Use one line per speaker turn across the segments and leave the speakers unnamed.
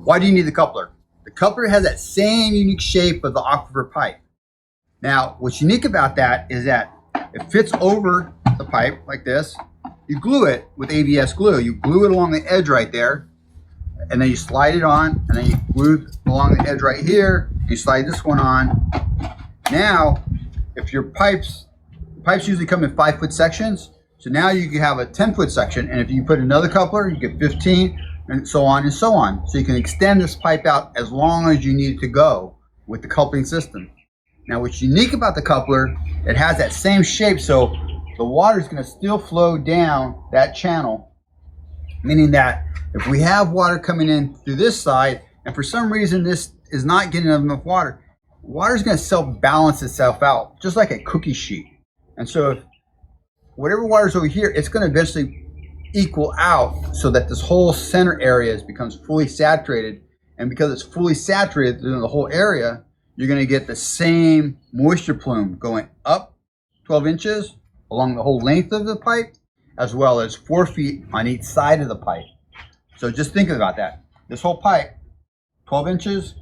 Why do you need the coupler? The coupler has that same unique shape of the aquifer pipe. Now, what's unique about that is that it fits over the pipe like this. You glue it with ABS glue. You glue it along the edge right there, and then you slide it on, and then you glue along the edge right here. You slide this one on. Now, if your pipes usually come in 5-foot sections, so now you can have a 10-foot section, and if you put another coupler, you get 15, and so on and so on. So you can extend this pipe out as long as you need it to go with the coupling system. Now, what's unique about the coupler, it has that same shape, so the water is going to still flow down that channel, meaning that if we have water coming in through this side, and for some reason this is not getting enough water, water is going to self-balance itself out, just like a cookie sheet. And so if whatever water is over here, it's going to eventually equal out so that this whole center area becomes fully saturated. And because it's fully saturated through the whole area, you're going to get the same moisture plume going up 12 inches along the whole length of the pipe, as well as 4 feet on each side of the pipe. So just think about that. This whole pipe, 12 inches,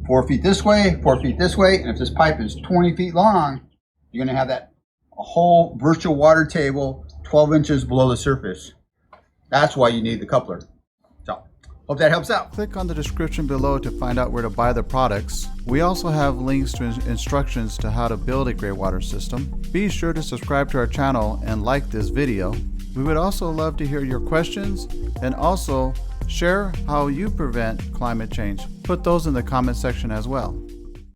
4 feet this way, 4 feet this way, and if this pipe is 20 feet long, you're going to have that a whole virtual water table 12 inches below the surface. That's why you need the coupler. So, hope that helps out.
Click on the description below to find out where to buy the products. We also have links to instructions to how to build a Greywater system. Be sure to subscribe to our channel and like this video. We would also love to hear your questions, and also share how you prevent climate change. Put those in the comment section as well.